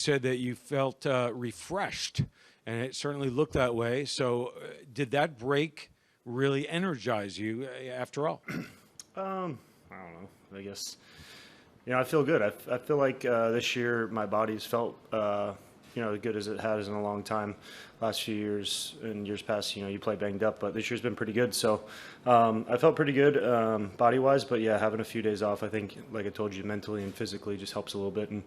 said that you felt refreshed, and it certainly looked that way. So, did that break really energize you after all? I don't know. I guess I feel good. I feel like this year my body's felt as good as it has in a long time. Last few years and years past, you play banged up, but this year's been pretty good. So I felt pretty good body wise. But yeah, having a few days off, I think, like I told you, mentally and physically just helps a little bit and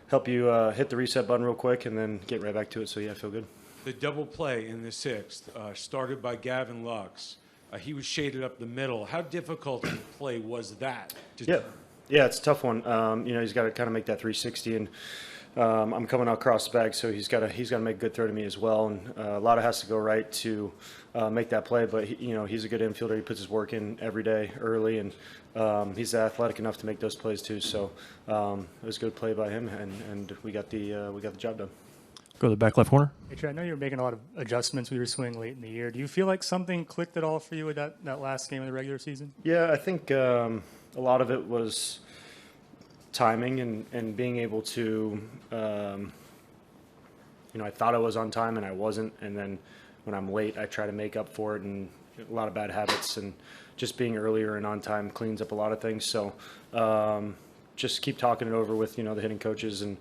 help you hit the reset button real quick and then get right back to it. So yeah, I feel good. The double play in the sixth, started by Gavin Lux. He was shaded up the middle. How difficult a play was that? Yeah, it's a tough one. He's got to kind of make that 360, and I'm coming out cross bag, so he's got to make a good throw to me as well, and a lot has to go right to make that play. But he's a good infielder. He puts his work in every day early, and he's athletic enough to make those plays too. So it was a good play by him, and we got the job done. Go to the back left corner. Hey, Trey, I know you're making a lot of adjustments with your swing late in the year. Do you feel like something clicked at all for you with that last game of the regular season? Yeah, I think a lot of it was timing and being able to, I thought I was on time and I wasn't. And then when I'm late, I try to make up for it, and a lot of bad habits, and just being earlier and on time cleans up a lot of things. So just keep talking it over with, the hitting coaches and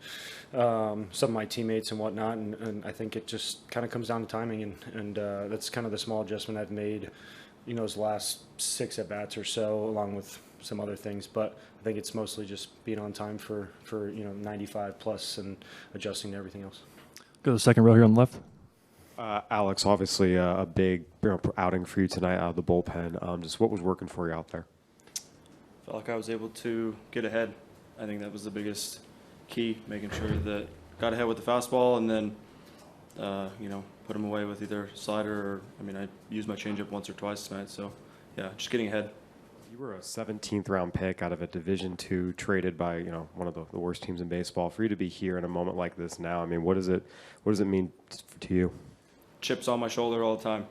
some of my teammates and whatnot. And I think it just kind of comes down to timing. And that's kind of the small adjustment I've made, those last 6 at-bats or so, along with some other things. But I think it's mostly just being on time for 95 plus and adjusting to everything else. Go to the second row here on the left. Alex, obviously a big outing for you tonight out of the bullpen. Just what was working for you out there? Felt like I was able to get ahead. I think that was the biggest key, making sure that got ahead with the fastball and then, put them away with either slider or, I used my changeup once or twice tonight. So, yeah, just getting ahead. You were a 17th round pick out of a Division II, traded by one of the worst teams in baseball. For you to be here in a moment like this now, what does it mean to you? Chips on my shoulder all the time.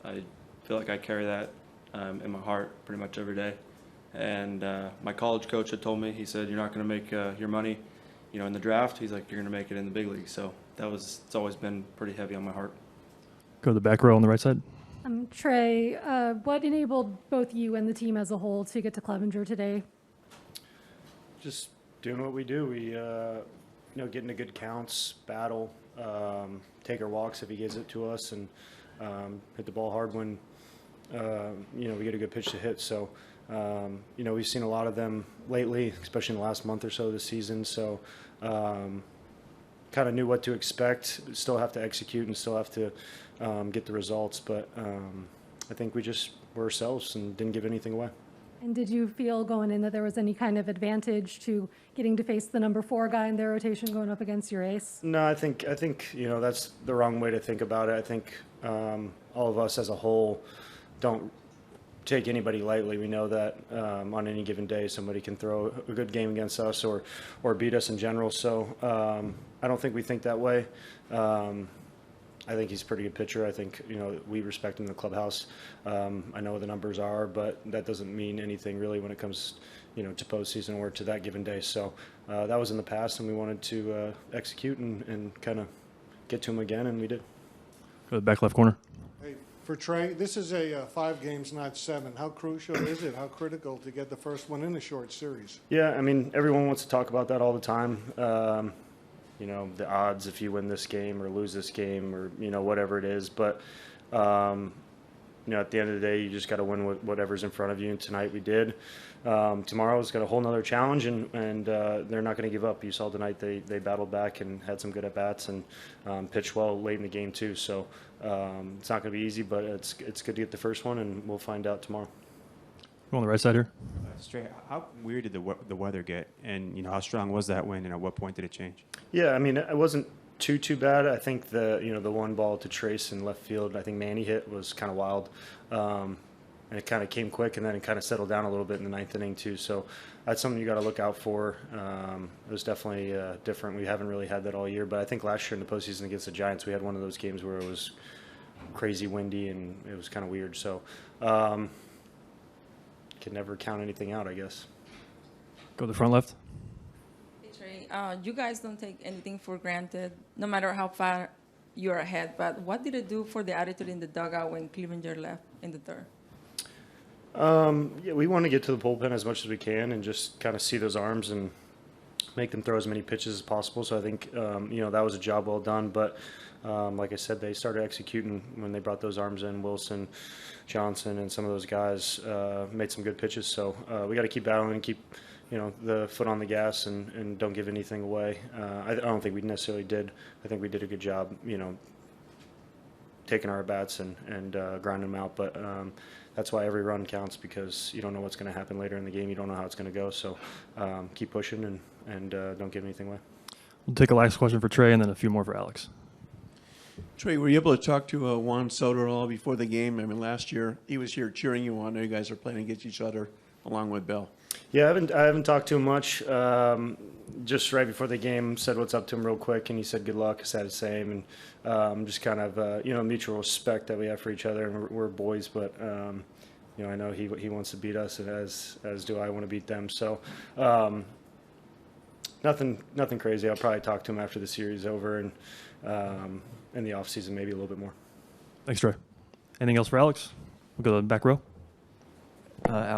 I feel like I carry that in my heart pretty much every day. And my college coach had told me, he said, "You're not going to make your money, in the draft." He's like, "You're going to make it in the big league." So it's always been pretty heavy on my heart. Go to the back row on the right side. Trey, what enabled both you and the team as a whole to get to Clevenger today? Just doing what we do. We, getting to good counts, battle, take our walks if he gives it to us, and hit the ball hard when, we get a good pitch to hit. So, we've seen a lot of them lately, especially in the last month or so of the season. So, kind of knew what to expect. Still have to execute and still have to get the results. But I think we just were ourselves and didn't give anything away. And did you feel going in that there was any kind of advantage to getting to face the number 4 guy in their rotation going up against your ace? No, I think that's the wrong way to think about it. I think all of us as a whole don't take anybody lightly. We know that on any given day somebody can throw a good game against us or beat us in general. So I don't think we think that way. I think he's a pretty good pitcher. I think we respect him in the clubhouse. I know what the numbers are, but that doesn't mean anything really when it comes to postseason or to that given day. So that was in the past, and we wanted to execute and kind of get to him again, and we did. Go to the back left corner. Hey, for Trey, this is a 5 games, not 7. How crucial is it? How critical to get the first one in a short series? Yeah, everyone wants to talk about that all the time. The odds if you win this game or lose this game or, whatever it is. But, at the end of the day, you just got to win whatever's in front of you. And tonight we did. Tomorrow's got a whole nother challenge, and they're not going to give up. You saw tonight they battled back and had some good at-bats and pitched well late in the game too. So it's not going to be easy, but it's good to get the first one, and we'll find out tomorrow. Go on the right side here. Straight, how weird did the weather get, and how strong was that wind, and at what point did it change? Yeah, it wasn't too bad. I think the one ball to Trace in left field, I think Manny hit, was kind of wild, and it kind of came quick, and then it kind of settled down a little bit in the 9th inning too. So that's something you got to look out for. It was definitely different. We haven't really had that all year, but I think last year in the postseason against the Giants, we had one of those games where it was crazy windy and it was kind of weird. So. Can never count anything out, I guess. Go to the front left. Hey, Trey. you guys don't take anything for granted, no matter how far you're ahead. But what did it do for the attitude in the dugout when Clevenger left in the third? Yeah, we want to get to the bullpen as much as we can and just kind of see those arms and make them throw as many pitches as possible. So I think, that was a job well done. But like I said, they started executing when they brought those arms in. Wilson, Johnson, and some of those guys made some good pitches. So we got to keep battling and keep, the foot on the gas and don't give anything away. I don't think we necessarily did. I think we did a good job, taking our at-bats and grinding them out. But that's why every run counts, because you don't know what's going to happen later in the game. You don't know how it's going to go. So keep pushing and don't give anything away. We'll take a last question for Trey and then a few more for Alex. Trey, were you able to talk to Juan Soto at all before the game? I mean, last year he was here cheering you on. You guys are playing against each other along with Bill. Yeah, I haven't talked to him much. Just right before the game, said what's up to him real quick, and he said good luck. I said the same, and just kind of mutual respect that we have for each other, and we're boys. But I know he wants to beat us, and as do I want to beat them. So nothing crazy. I'll probably talk to him after the series is over, and in the off season maybe a little bit more. Thanks, Trey. Anything else for Alex? We'll go to the back row.